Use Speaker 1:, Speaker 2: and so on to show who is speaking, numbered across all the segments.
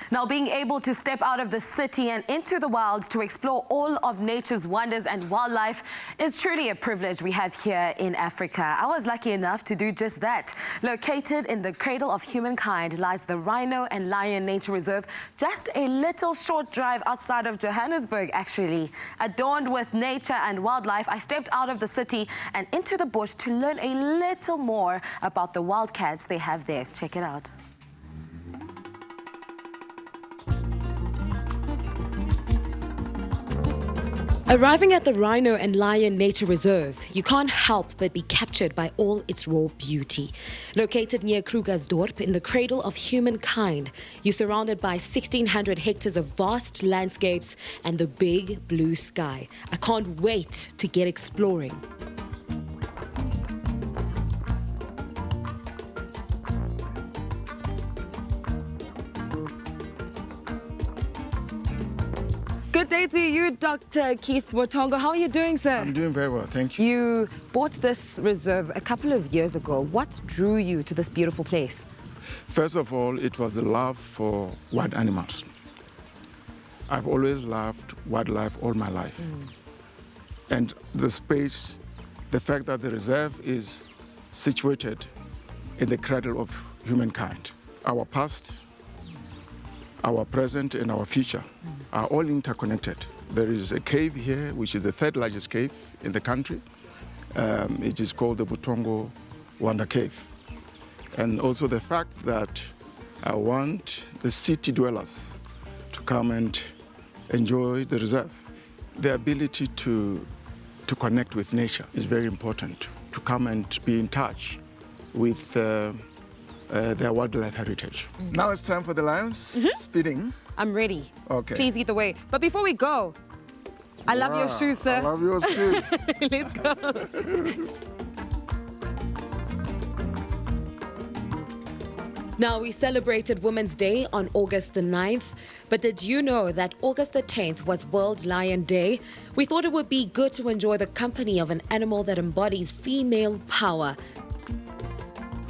Speaker 1: Now, being able to step out of the city and into the wild to explore all of nature's wonders and wildlife is truly a privilege we have here in Africa. I was lucky enough to do just that. Located in the Cradle of Humankind lies the Rhino and Lion Nature Reserve, just a little short drive outside of Johannesburg, actually. Adorned with nature and wildlife, I stepped out of the city and into the bush to learn a little more about the wildcats they have there. Check it out. Arriving at the Rhino and Lion Nature Reserve, you can't help but be captured by all its raw beauty. Located near Krugersdorp in the Cradle of Humankind, you're surrounded by 1,600 hectares of vast landscapes and the big blue sky. I can't wait to get exploring. Good day to you, Dr. Keith Motongo. How are you doing, sir?
Speaker 2: I'm doing very well, thank you.
Speaker 1: You bought this reserve a couple of years ago. What drew you to this beautiful place?
Speaker 2: First of all, it was the love for wild animals. I've always loved wildlife all my life. And the space, the fact that the reserve is situated in the Cradle of Humankind. Our past, our present and our future are all interconnected. There is a cave here, which is the third largest cave in the country. It is called the Butongo Wonder Cave. And also the fact that I want the city dwellers to come and enjoy the reserve. The ability to connect with nature is very important, to come and be in touch with their wildlife heritage. Now it's time for the lions speeding.
Speaker 1: I'm ready.
Speaker 2: Okay.
Speaker 1: Please lead the way. But before we go, I love your shoes, sir.
Speaker 2: I love your shoes.
Speaker 1: Let's go. Now, we celebrated Women's Day on August the 9th, but did you know that August the 10th was World Lion Day? We thought it would be good to enjoy the company of an animal that embodies female power.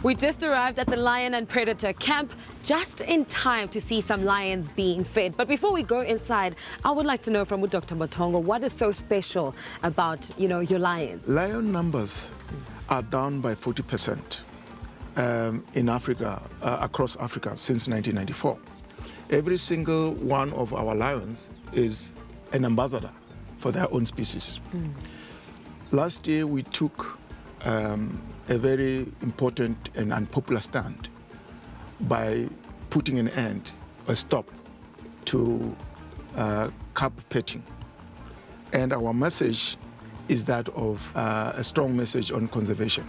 Speaker 1: We just arrived at the Lion and Predator camp just in time to see some lions being fed. But before we go inside, I would like to know from Dr. Motongo, what is so special about, your lions?
Speaker 2: Lion numbers are down by 40% in Africa, across Africa since 1994. Every single one of our lions is an ambassador for their own species. Last year we took a very important and unpopular stand by putting an end, a stop to cub petting. And our message is that of a strong message on conservation.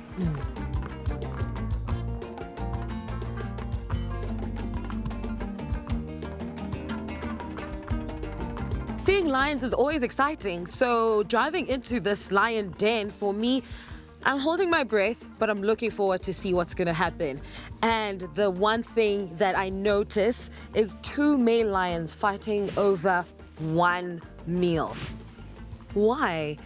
Speaker 1: Seeing lions is always exciting, so driving into this lion den, for me, I'm holding my breath, but I'm looking forward to see what's going to happen. And the one thing that I notice is two male lions fighting over one meal. Why?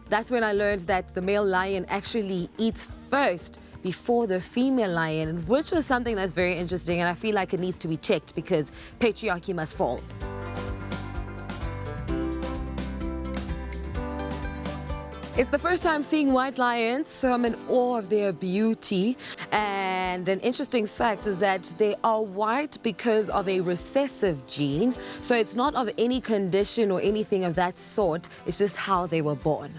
Speaker 1: That's when I learned that the male lion actually eats first before the female lion, which was something that's very interesting, and I feel like it needs to be checked because patriarchy must fall. It's the first time seeing white lions, so I'm in awe of their beauty. And an interesting fact is that they are white because of a recessive gene. So it's not of any condition or anything of that sort. It's just how they were born.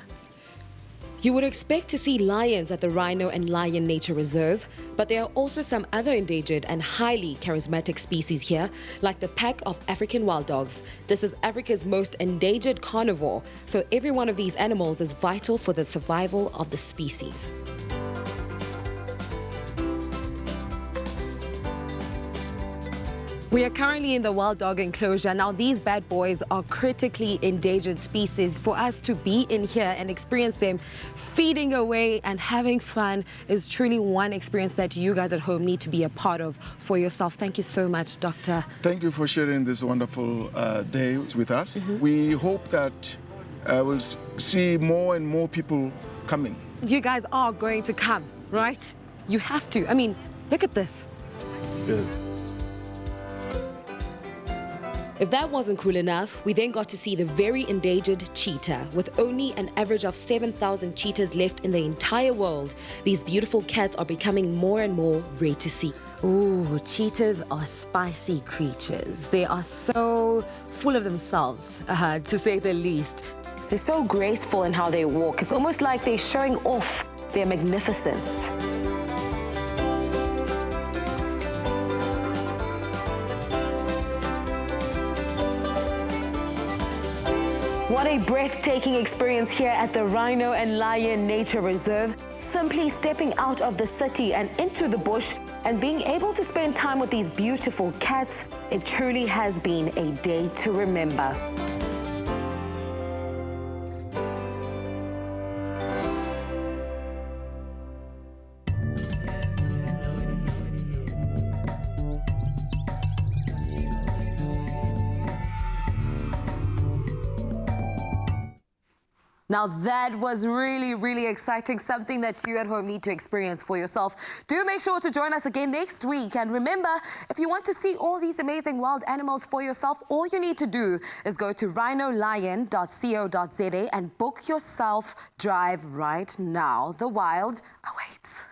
Speaker 1: You would expect to see lions at the Rhino and Lion Nature Reserve, but there are also some other endangered and highly charismatic species here, like the pack of African wild dogs. This is Africa's most endangered carnivore, so every one of these animals is vital for the survival of the species. We are currently in the wild dog enclosure. Now, these bad boys are critically endangered species. For us to be in here and experience them feeding away and having fun is truly one experience that you guys at home need to be a part of for yourself. Thank you so much, Doctor.
Speaker 2: Thank you for sharing this wonderful day with us. We hope that we'll see more and more people coming.
Speaker 1: You guys are going to come, right? You have to. I mean, look at this.
Speaker 2: Yes.
Speaker 1: If that wasn't cool enough, we then got to see the very endangered cheetah. With only an average of 7,000 cheetahs left in the entire world, these beautiful cats are becoming more and more rare to see. Ooh, cheetahs are spicy creatures. They are so full of themselves, to say the least. They're so graceful in how they walk. It's almost like they're showing off their magnificence. What a breathtaking experience here at the Rhino and Lion Nature Reserve. Simply stepping out of the city and into the bush and being able to spend time with these beautiful cats, it truly has been a day to remember. Now that was really, really exciting, something that you at home need to experience for yourself. Do make sure to join us again next week. And remember, if you want to see all these amazing wild animals for yourself, all you need to do is go to rhinolion.co.za and book yourself drive right now. The wild awaits.